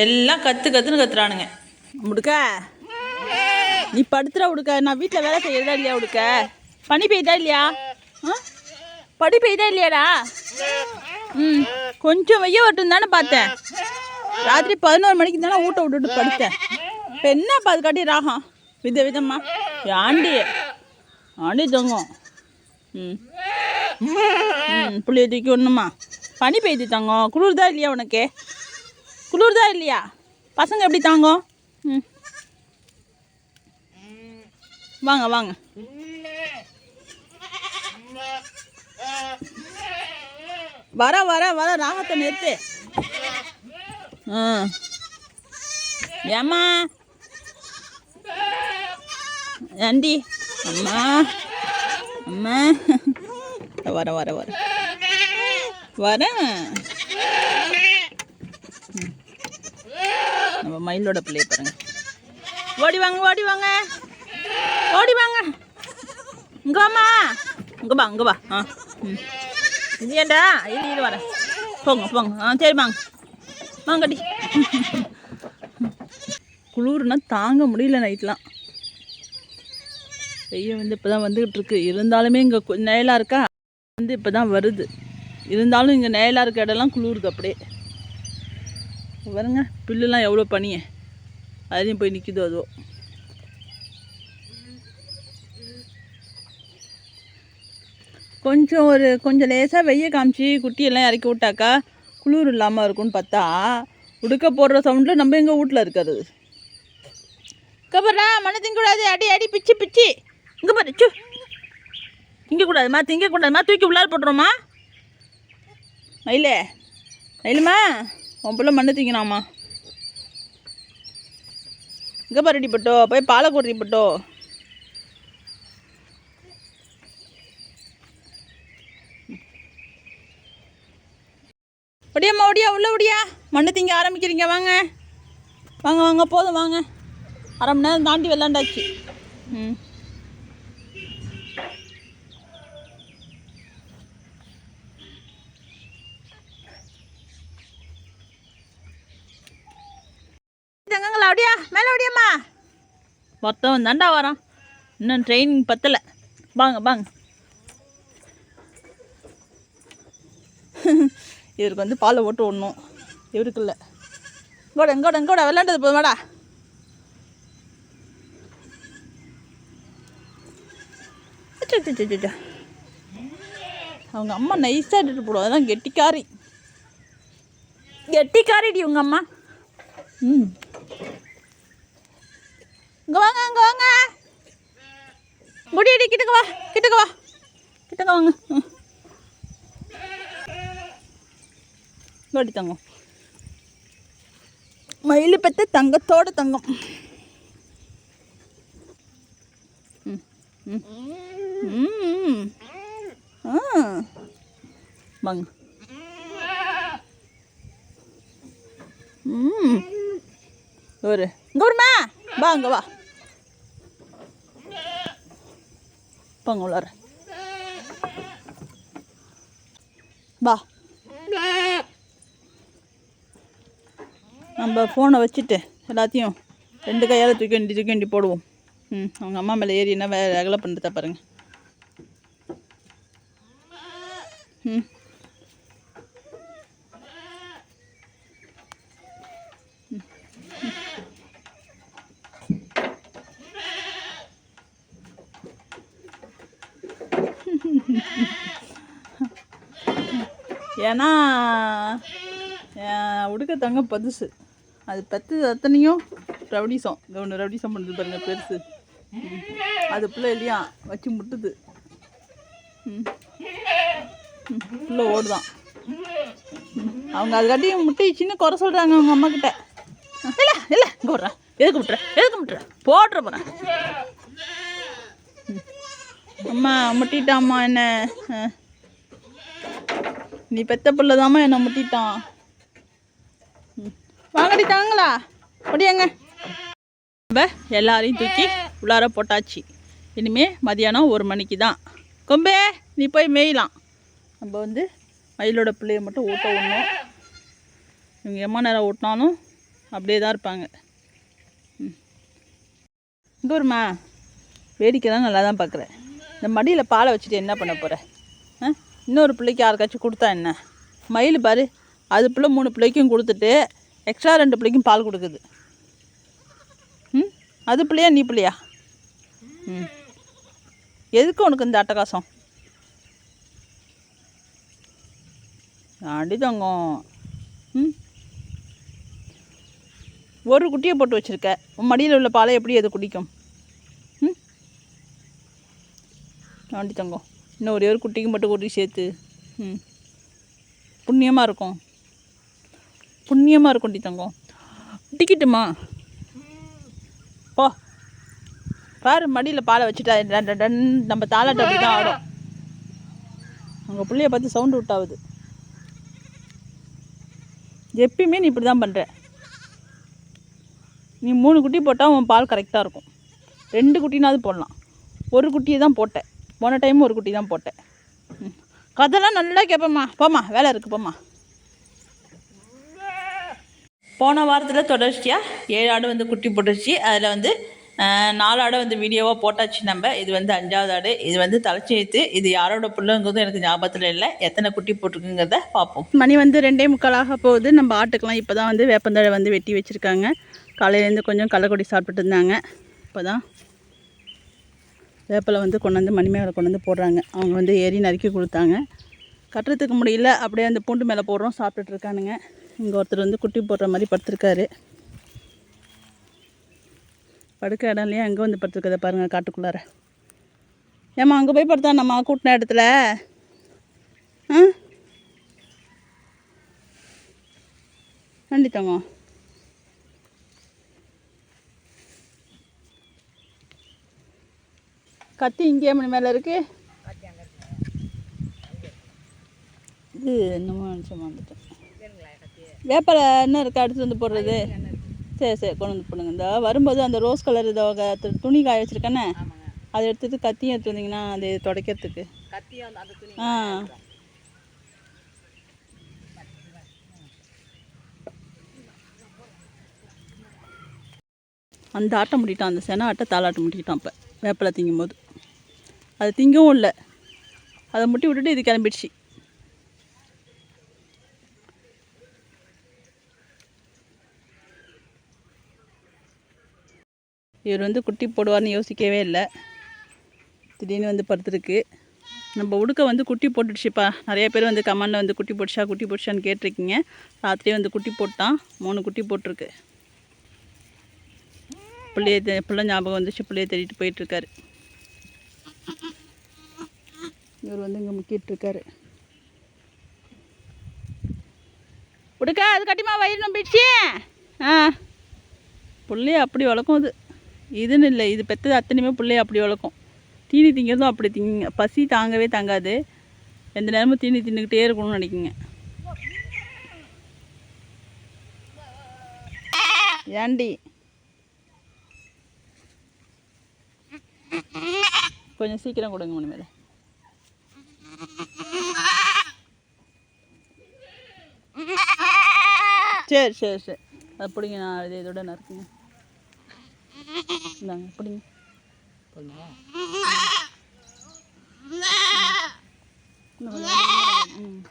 எல்லாம் கத்துன்னு கத்துறானுங்க. உடுக்க நீ படுத்துற உடுக்க. நான் வீட்டில் வேலை செய்யறதா இல்லையா உடுக்க? பனி பெய்தா இல்லையா? பனி பெய்தா இல்லையாடா? கொஞ்சம் வெய்ய வரட்டும் தானே பார்த்தேன். ராத்திரி 11 மணிக்கு தானே ஊட்ட விட்டுட்டு படுத்தேன். இப்போ என்ன பார்த்து காட்டி ராகம் விதமா ஆண்டி தங்கம். புள்ளிய தூக்கி ஒன்றுமா. பனி பெய்து தங்கம். குளிர்தா இல்லையா உனக்கு? குளிர்தா இல்லையா? பசங்க எப்படி தாங்கும்? வாங்க வாங்க. வர வர வர ராகத்தை நிறுத்து. ஏம்மா ஆண்டி அம்மா அம்மா வர வர வர வரேன். நம்ம மயிலோட பிள்ளைய பாருங்க. ஓடி வாங்க ஓடி வாங்க ஓடி வாங்க. இங்கே வாம்மா. இங்கே வா இங்கே வா. இது ஏண்டா இது வரேன். போங்க போங்க. சரி வாங்க வாங்கடி. குளிர்னா தாங்க முடியல. நைட்லாம் வெய்ய இப்போ தான் வந்துக்கிட்டு இருக்கு. இருந்தாலுமே இங்கே நிழலாக இருக்கா இப்போ தான் வருது. இருந்தாலும் இங்கே நிழலாக இருக்க இடம்லாம் குளிருது அப்படியே. பாருங்க புல்லுலாம் எவ்வளோ பனியை அதையும் போய் நிற்கிதோ அதுவோ. கொஞ்சம் லேசாக வெய்ய காமிச்சு குட்டியெல்லாம் இறக்கி விட்டாக்கா குளிர் இல்லாமல் இருக்கும்னு பார்த்தா உடுக்க போடுற சவுண்டில் நம்ம எங்கள் வீட்டில் இருக்கிறது. கபரா மண்ணை திங்கக்கூடாது. அடி அடி பிச்சு பிச்சு. இங்கே பாரு சு திங்கக்கூடாதுமா திங்கக்கூடாதுமா. தூக்கி உள்ளார போட்டுருமா மயிலே. மயிலுமா உன் பிள்ளை மண்ணை திங்கினாமா. இங்கே பாருடி பட்டோ. போய் பாலை கூட்டி பட்டோ. ஒடியாம்மா ஒடியா உள்ள ஒடியா. மண்ணு திங்க ஆரம்பிக்கிறீங்க. வாங்க வாங்க வாங்க போதும் வாங்க. அரை மணி நேரம் தாண்டி விளாண்டாச்சு. தங்கங்களா அப்படியா மேலே அப்படியாம்மா. மொத்தம் தாண்டா வரோம். இன்னும் ட்ரைனிங் பத்தலை. வாங்க வாங்க. இவருக்கு வந்து பாலை ஓட்டு ஓடணும். இவருக்கு இல்லை. இங்கோட விளாண்டது போதுமாடா. அவங்க அம்மா நைஸாக எடுத்துட்டு போடுவோம். அதான் கெட்டிக்காரிடி உங்க அம்மா. இங்கே வாங்க அங்கே வாங்க. முடியடி கிட்டக்க வா கிட்டக்க வாங்க. ஓடி தங்கம். மயில் பெற்ற தங்கத்தோட தங்கம். வாங்க. ஒரு இங்கே வருமா. வா அங்கே வா. போங்க உள்ளார வா. நம்ம ஃபோனை வச்சுட்டு எல்லாத்தையும் 2 கையால் தூக்கி வண்டி போடுவோம். அவங்க அம்மா மேலே ஏறி என்ன வேலை பண்ணுறதா பாருங்க. ஏன்னா உடுக்க தங்க பதுசு. அது பத்து அத்தனையும் ரவுடிசம். இந்த ஒன்று ரவுடிசம் பண்ணுறது பாருங்க பெருசு. அது பிள்ளை இல்லையா வச்சு முட்டுது. பிள்ளை ஓடுதான். அவங்க அதுக்காட்டியும் முட்டைச்சின்னு குறை சொல்கிறாங்க அவங்க அம்மா கிட்ட. இல்லை இங்கே விட்றேன். எதுக்கு விட்டுறேன் போடுற போகிறேன். அம்மா முட்டிட்டாம்மா என்ன. நீ பெத்த பிள்ளை தாம்மா என்னை முட்டிட்டான். வாங்கடி தாங்களா அப்படியாங்க. நம்ம எல்லாரையும் தூக்கி உள்ளார போட்டாச்சு. இனிமேல் மதியானம் 1 மணிக்கு தான். கொம்பே நீ போய் மேயலாம். நம்ம வந்து மயிலோட பிள்ளைய மட்டும் ஊட்ட விடணும். இவங்க எம்மா நேரம் ஊட்டினாலும் அப்படியே தான் இருப்பாங்க. இங்கே வருமா, வேடிக்கைலாம் நல்லா தான் பார்க்குறேன். இந்த மடியில் பாலை வச்சுட்டு என்ன பண்ண போகிற? இன்னொரு பிள்ளைக்கு யாருக்காச்சும் கொடுத்தா என்ன? மயில் பாரு, அது பிள்ளை 3 பிள்ளைக்கும் கொடுத்துட்டு எக்ஸ்ட்ரா 2 பிள்ளைக்கும் பால் கொடுக்குது. அது பிள்ளையா நீ பிள்ளையா? எதுக்கு உனக்கு இந்த அட்டகாசம்? அடி தங்கம். ஒரு குட்டியை போட்டு வச்சுருக்க, உன் மடியில் உள்ள பாலை எப்படி எது குடிக்கும்? ஆண்டி தங்கம், இன்னும் ஒரே ஒரு குட்டிக்கு மட்டும் கூட்டி சேர்த்து. புண்ணியமாக இருக்கும், புண்ணியமாக இருக்கும் டி தங்கம். டிக்கிட்டுமா போ. பாரு, மடியில் பாலை வச்சுட்டா நம்ம தாளாட்ட அப்படி தான் ஆடும். உங்கள் பிள்ளைய பார்த்து சவுண்டு விட்டாவுது. எப்பயுமே நீ இப்படி தான் பண்ணுற. நீ 3 குட்டி போட்டால் உன் பால் கரெக்டாக இருக்கும். 2 குட்டினாவது போடலாம். ஒரு குட்டியை தான் போட்டேன், போன டைம் ஒரு குட்டி தான் போட்டேன். கதெல்லாம் நல்லா கேட்பேம்மா. போம்மா, வேலை இருக்குது, போம்மா. போன வாரத்தில் தொடர்ச்சியாக 7 ஆடு வந்து குட்டி போட்டுருச்சு. அதில் வந்து 4 ஆடை வந்து வீடியோவாக போட்டாச்சு நம்ம. இது வந்து 5ஆவது ஆடு. இது வந்து தலைச்சேத்து. இது யாரோட பிள்ளைங்கிறதும் எனக்கு ஞாபகத்தில் இல்லை. எத்தனை குட்டி போட்டிருக்குங்கிறத பார்ப்போம். மணி வந்து 2:45 போகுது. நம்ம ஆட்டுக்கெலாம் இப்போ தான் வந்து வேப்பந்தழை வந்து வெட்டி வச்சுருக்காங்க. காலையிலேருந்து கொஞ்சம் கள்ளக்கொடி சாப்பிட்டுட்டு இருந்தாங்க. இப்போ தான் வேப்பிலை வந்து கொண்டு வந்து மணி மேலே கொண்டு வந்து போடுறாங்க. அவங்க வந்து ஏறி நறுக்கி கொடுத்தாங்க. கட்டுறதுக்கு முடியல, அப்படியே அந்த பூண்டு மேலே போடுறோம், சாப்பிட்டுட்ருக்கானுங்க. இங்கே ஒருத்தர் வந்து குட்டி போடுற மாதிரி படுத்துருக்காரு. படுக்க இடம் இல்லையா, அங்கே வந்து படுத்துருக்கதை பாருங்கள், காட்டுக்குள்ளார. ஏம்மா, அங்கே போய் படுத்தா நம்ம கூட்டின இடத்துல? கண்டித்தாங்க. கத்தி இங்கே மணி மேலே இருக்கு. இது என்னமோ நினச்சமா வந்துட்டேன். வேப்பலை என்ன இருக்குது அடுத்து வந்து போடுறது? சரி சரி, கொண்டு வந்து போடுங்க. இந்த வரும்போது அந்த ரோஸ் கலர் இதை துணி காய வச்சுருக்கேனே, அதை எடுத்துகிட்டு கத்தியும் எடுத்து வந்தீங்கன்னா அது துடைக்கிறதுக்கு. அந்த ஆட்டை முடிட்டான், அந்த சென ஆட்டை தாளாட்ட முடிக்கிட்டான். இப்போ வேப்பிலை திங்கும் போது அது திங்கவும் இல்லை, அதை முட்டி விட்டுட்டு இது கிளம்பிடுச்சு. இவர் வந்து குட்டி போடுவார்னு யோசிக்கவே இல்லை, திடீர்னு வந்து படுத்துருக்கு. நம்ம உடுக்க வந்து குட்டி போட்டுடுச்சுப்பா. நிறைய பேர் வந்து கமெண்டில் வந்து குட்டி போட்டுச்சான்னு கேட்டிருக்கீங்க. ராத்திரியே வந்து குட்டி போட்டான், 3 குட்டி போட்டிருக்கு. பிள்ளை ஞாபகம் வந்துச்சு, பிள்ளைய தேடிட்டு போயிட்டுருக்காரு. இவர் வந்து இங்கே முக்கிட்டுருக்காரு. உடுக்கா, அது கட்டிமா வயிறு நம்பிடுச்சு. பிள்ளைய அப்படி வளர்க்கும். இதுன்னு இல்லை, இது பெற்றது அத்தனையுமே பிள்ளைய அப்படி வளர்க்கும். தீனி திங்கிறதும் அப்படி திங்க. பசி தாங்கவே தாங்காது, எந்த நேரமும் தீனி தின்னுக்கிட்டே இருக்கணும்னு நினைக்குங்க. ஏண்டி கொஞ்சம் சீக்கிரம் கொடுங்க மணி மேலே. சரி சரி சரி, அது பிடிங்க. நான் இதோட நறுக்குங்க. இந்தாங்க பிடிங்க.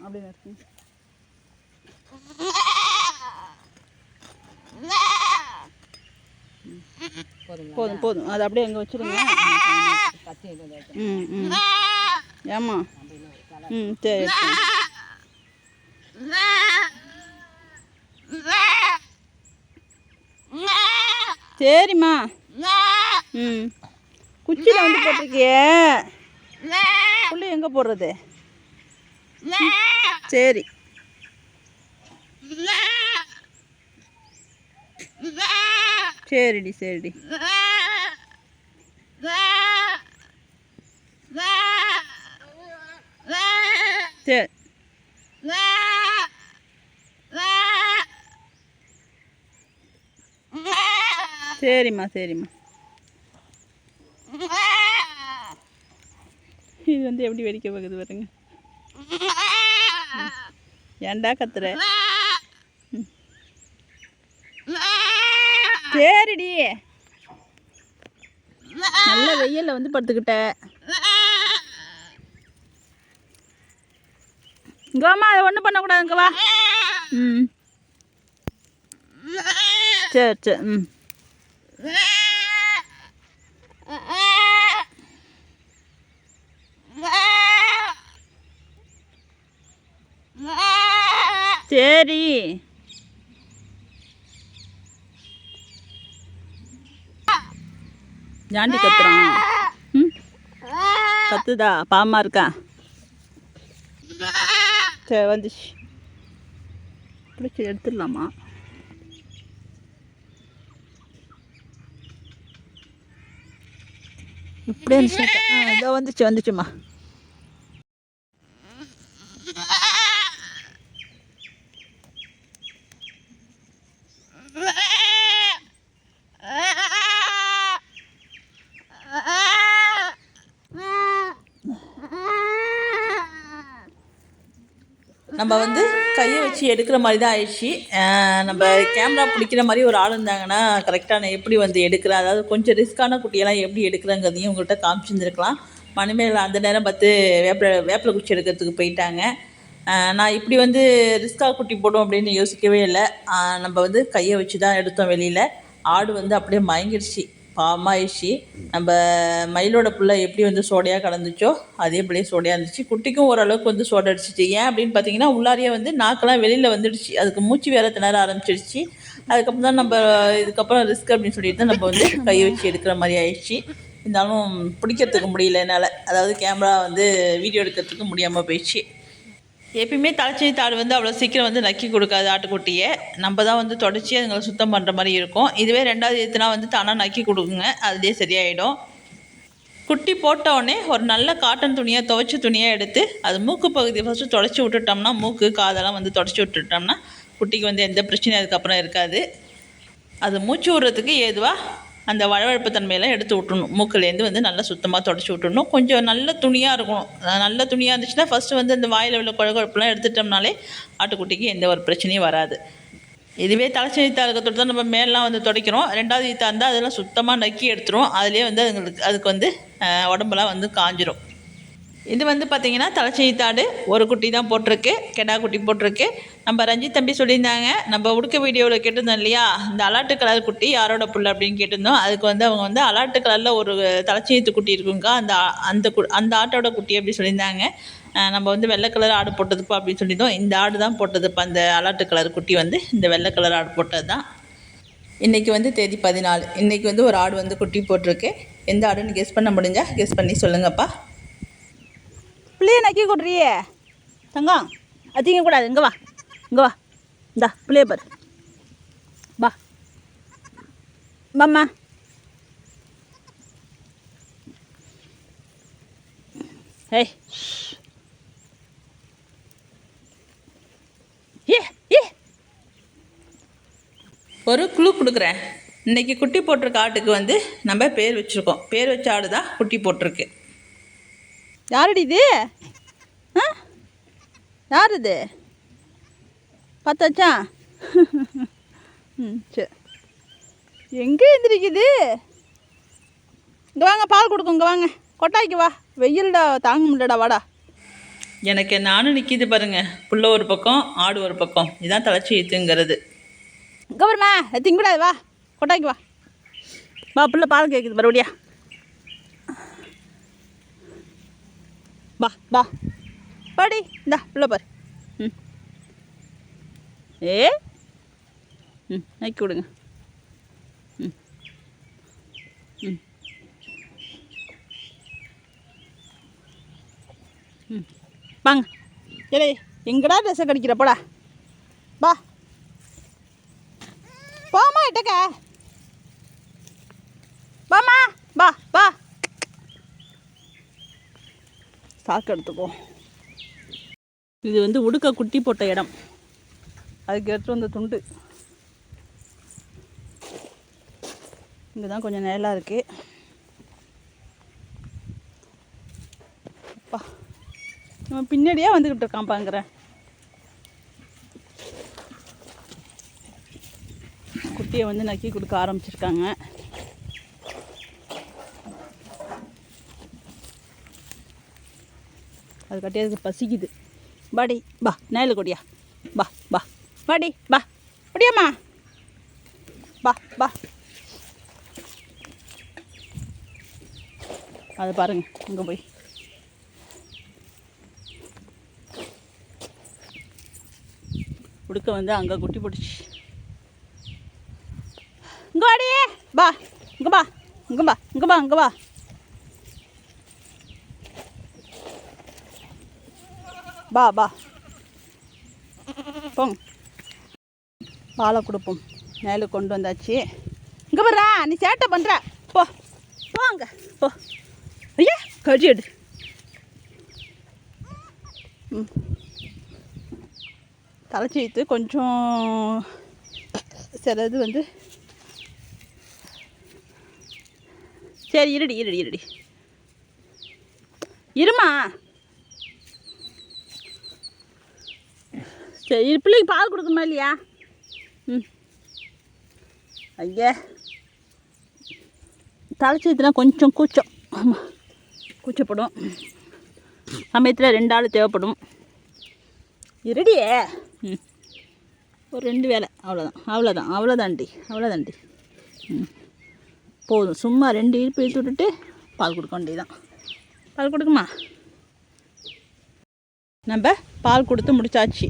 அப்படியே நறுக்குங்க. போதும் போதும், அது அப்படியே அங்கே வச்சுருங்க. ஏம்மா, சரி சரிம்மா. குச்சியில் வந்து போட்டிருக்கியே, புள்ளி எங்கே போடுறது? சரி சரிடி சரிடி. சரி சரிம்மா சரிம்மா. இது வந்து எப்படி வெடிக்க போகுது பாருங்க. ஏன்டா கத்துற? சரிடி. நல்ல வெயிலில் வந்து படுத்துக்கிட்ட. இங்கேம்மா அதை ஒன்றும் பண்ணக்கூடாதுங்க வா. ம் சரி சரி. ம் சரி. ஜாண்டி கத்துறான். ம் கத்துதா? பாவமா இருக்கா? சரி வந்துச்சு. பிடிச்சி எடுத்துடலாமா? இப்படியே இதோ வந்துச்சுமா. நம்ம வந்து கையை வச்சு எடுக்கிற மாதிரி தான் ஆயிடுச்சு. நம்ம கேமரா பிடிக்கிற மாதிரி ஒரு ஆள் இருந்தாங்கன்னா கரெக்டாக நான் எப்படி வந்து எடுக்கிறேன், அதாவது கொஞ்சம் ரிஸ்க்கான குட்டியெல்லாம் எப்படி எடுக்கிறேங்கிறதையும் உங்கள்கிட்ட காமிச்சிருந்துருக்கலாம். மணிமேகலை அந்த நேரம் பார்த்து வேப்பிலை குச்சி எடுக்கிறதுக்கு போயிட்டாங்க. நான் இப்படி வந்து ரிஸ்க்காக குட்டி போடும் அப்படின்னு யோசிக்கவே இல்லை. நம்ம வந்து கையை வச்சு தான் எடுத்தோம் வெளியில். ஆடு வந்து அப்படியே மயங்கிடுச்சு, பாவமாயிடுச்சு. நம்ம மயிலோட புள்ள எப்படி வந்து சோடையாக கலந்துச்சோ அதே போலேயே சோடையாக இருந்துச்சு. குட்டிக்கும் ஓரளவுக்கு வந்து சோடை அடிச்சிச்சு. ஏன் அப்படின்னு பார்த்தீங்கன்னா உள்ளாரியே வந்து நாக்கெல்லாம் வெளியில் வந்துடுச்சு. அதுக்கு மூச்சு வேற திணற ஆரம்பிச்சிடுச்சு. அதுக்கப்புறம் தான் நம்ம இதுக்கப்புறம் ரிஸ்க் அப்படின்னு சொல்லிட்டு தான் நம்ம வந்து கையை வச்சு எடுக்கிற மாதிரி ஆயிடுச்சு. இருந்தாலும் பிடிக்கிறதுக்கு முடியல என்னால், அதாவது கேமரா வந்து வீடியோ எடுக்கிறதுக்கு முடியாமல் போயிடுச்சு. எப்பயுமே தலைச்சேரி தாடு வந்து அவ்வளோ சீக்கிரம் வந்து நக்கி கொடுக்காது ஆட்டுக்குட்டியை. நம்ம தான் வந்து தொடச்சி அதுங்களை சுத்தம் பண்ணுற மாதிரி இருக்கும். இதுவே ரெண்டாவது ஏற்றுனா வந்து தானாக நக்கி கொடுக்குங்க, அதுலேயே சரியாயிடும். குட்டி போட்டவுடனே ஒரு நல்ல காட்டன் துணியாக துவைச்ச துணியாக எடுத்து அது மூக்கு பகுதியை ஃபஸ்ட்டு தொடச்சி விட்டுட்டோம்னா, மூக்கு காதெல்லாம் வந்து தொடச்சி விட்டுட்டோம்னா குட்டிக்கு வந்து எந்த பிரச்சனையும் அதுக்கப்புறம் இருக்காது. அது மூச்சு விடுறதுக்கு ஏதுவாக அந்த வழவழப்பு தன்மையெல்லாம் எடுத்து விட்டுணும். மூக்குலேருந்து வந்து நல்லா சுத்தமாக தொடச்சி விட்டுணும். கொஞ்சம் நல்ல துணியாக இருக்கணும். நல்ல துணியாக இருந்துச்சுன்னா ஃபஸ்ட்டு வந்து அந்த வாயில் உள்ள குழகுழப்புலாம் எடுத்துட்டோம்னாலே ஆட்டுக்குட்டிக்கு எந்த ஒரு பிரச்சனையும் வராது. இதுவே தலைச்சேரி தாக்கத்தோடு தான் நம்ம மேலாம் வந்து துடைக்கிறோம். ரெண்டாவது ஈத்தா இருந்தால் அதெல்லாம் சுத்தமாக நக்கி எடுத்துரும். அதிலே வந்து அதுக்கு வந்து உடம்பெல்லாம் வந்து காஞ்சிரும். இது வந்து பார்த்திங்கன்னா தலைச்சேரி தாடு ஒரு குட்டி தான் போட்டிருக்கு, கெடா குட்டி போட்டிருக்கு. நம்ம ரஞ்சித் தம்பி சொல்லியிருந்தாங்க, நம்ம உடுக்க வீடியோவில் கேட்டிருந்தோம் இல்லையா, இந்த அலாட்டு கலர் குட்டி யாரோட புள்ள அப்படின்னு கேட்டிருந்தோம். அதுக்கு வந்து அவங்க வந்து அலாட்டு கலரில் ஒரு தலைச்சேரி குட்டி இருக்குங்க, அந்த ஆட்டோட குட்டி அப்படி சொல்லியிருந்தாங்க. நம்ம வந்து வெள்ளை கலர் ஆடு போட்டதுப்பா அப்படின்னு சொல்லியிருந்தோம். இந்த ஆடு தான் போட்டதுப்பா, அந்த அலாட்டு கலர் குட்டி வந்து இந்த வெள்ளை கலர் ஆடு போட்டது தான். இன்றைக்கி வந்து தேதி 14. இன்றைக்கி வந்து ஒரு ஆடு வந்து குட்டி போட்டிருக்கு. எந்த ஆடுன்னு கெஸ் பண்ண முடிஞ்சால் கெஸ் பண்ணி சொல்லுங்கப்பா. பிள்ளைய நக்கி கொடுறியே தங்கம், அதிங்க கூடாது. இங்கே வா, இங்கே வா, இந்தா பிள்ளைய பாரு, வா வாம்மா. ஏய் ஏ ஒரு குழு கொடுக்குறேன். இன்றைக்கி குட்டி போட்டிருக்க ஆட்டுக்கு வந்து நம்ம பேர் வச்சுருக்கோம். பேர் வச்ச ஆடு தான் குட்டி போட்டிருக்கு. யாருடி இது? யார் இது? பார்த்தாச்சா? சரி, எங்கே எழுந்திரிக்குது? இங்கே வாங்க, பால் கொடுக்கும். இங்கே வாங்க, கொட்டாய்க்கு வா. வெயில்டா, தாங்க முடியலடா, வாடா. எனக்கு நானும் நிற்கிது பாருங்க, புள்ள ஒரு பக்கம் ஆடு ஒரு பக்கம். இதுதான் தலைச்சி ஈத்துங்கிறது. இங்கே வருமா, திங்கக்கூடாது, வா கொட்டாய்க்கு வா. வா, புள்ள பால் கேட்குது மறுபடியா. வா வா பாடி, இந்தா பிள்ளை பாரு. ம் நக்கி விடுங்க. ம் ம் ம் வாங்க. ஏலே எங்கடா ட்ரெஸ்ஸை கடிக்கிற, போடா வா. போமா இட்டக்க, வாமா வா வா. சாக்கு எடுத்துக்கோ. இது வந்து உடுக்க குட்டி போட்ட இடம், அதுக்கு எடுத்து வந்த துண்டு. இங்கே தான் கொஞ்சம் நிழலாக இருக்குது. அப்பா, நம்ம பின்னாடியே வந்துக்கிட்டு இருக்கான்ப்பாங்கிறேன். குட்டியை வந்து நக்கி கொடுக்க ஆரம்பிச்சிருக்காங்க. அது கட்டியதுக்கு பசிக்குது. பாடி பா, நேரில் கொடியா, பா பா, பாடி பா, முடியாமா, பா பா. அதை பாருங்க, இங்கே போய் உடுக்க வந்து அங்கே குட்டி போட்டுச்சு. இங்கே வாடியே, பா, இங்கே பா, இங்கே பா, இங்கே பா, இங்கே பா. பா பா, போங்க, பாலை கொடுப்போம். மேலே கொண்டு வந்தாச்சு. இங்கே வர்றா, நீ சேட்டை பண்ணுற, போ போங்க போ. ஐயா கடி எடு. தலைச்சீத்து கொஞ்சம் சிலது வந்து சரி இருடி இருடி இருடி இருமா. சரி பிள்ளைக்கு பால் கொடுக்கணுமா இல்லையா? ஐயா தலைச்சீத்துனா கொஞ்சம் கூச்சம். ஆமாம் கூச்சப்படும். சமயத்தில் 2 ஆள் தேவைப்படும். இருடியே. ஒரு 2 வேலை அவ்வளோதாண்டி. போதும். சும்மா 2 இழுப்பு இழுத்து விட்டுட்டு பால் கொடுக்க வேண்டியதுதான். பால் கொடுக்குமா? நம்ம பால் கொடுத்து முடிச்சாச்சு.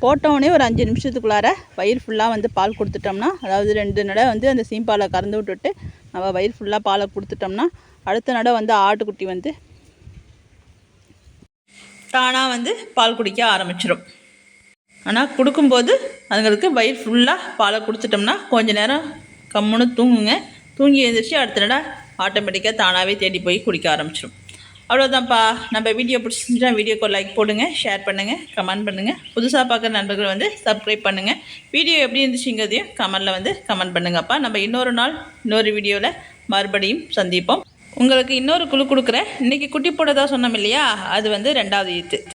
போட்டோடனே ஒரு 5 நிமிஷத்துக்குள்ளார வயிறு ஃபுல்லாக வந்து பால் கொடுத்துட்டோம்னா, அதாவது 2 நடை வந்து அந்த சீம்பாலை கறந்து விட்டுட்டு நம்ம வயிறு ஃபுல்லாக பாலை கொடுத்துட்டோம்னா, அடுத்த நடை வந்து ஆட்டுக்குட்டி வந்து தானாக வந்து பால் குடிக்க ஆரம்பிச்சிடும். ஆனால் கொடுக்கும்போது அதுங்களுக்கு வயிறு ஃபுல்லாக பாலை கொடுத்துட்டோம்னா கொஞ்சம் நேரம் கம்முன்னு தூங்குங்க. தூங்கி எழுந்திரிச்சு அடுத்த நடை ஆட்டோமேட்டிக்காக தானாகவே தேடி போய் குடிக்க ஆரம்பிச்சிடும். அவ்வளோதான்ப்பா. நம்ம வீடியோ பிடிச்சிருந்துச்சா வீடியோக்கு லைக் போடுங்க, ஷேர் பண்ணுங்கள், கமெண்ட் பண்ணுங்கள். புதுசாக பார்க்குற நண்பர்கள் வந்து சப்ஸ்கிரைப் பண்ணுங்கள். வீடியோ எப்படி இருந்துச்சுங்கிறதையும் கமெண்டில் வந்து கமெண்ட் பண்ணுங்கப்பா. நம்ம இன்னொரு நாள் இன்னொரு வீடியோவில் மறுபடியும் சந்திப்போம். உங்களுக்கு இன்னொரு குழு கொடுக்குறேன். இன்றைக்கி குட்டி போட்டதாக சொன்னோம் இல்லையா, அது வந்து 2வது ஈத்து.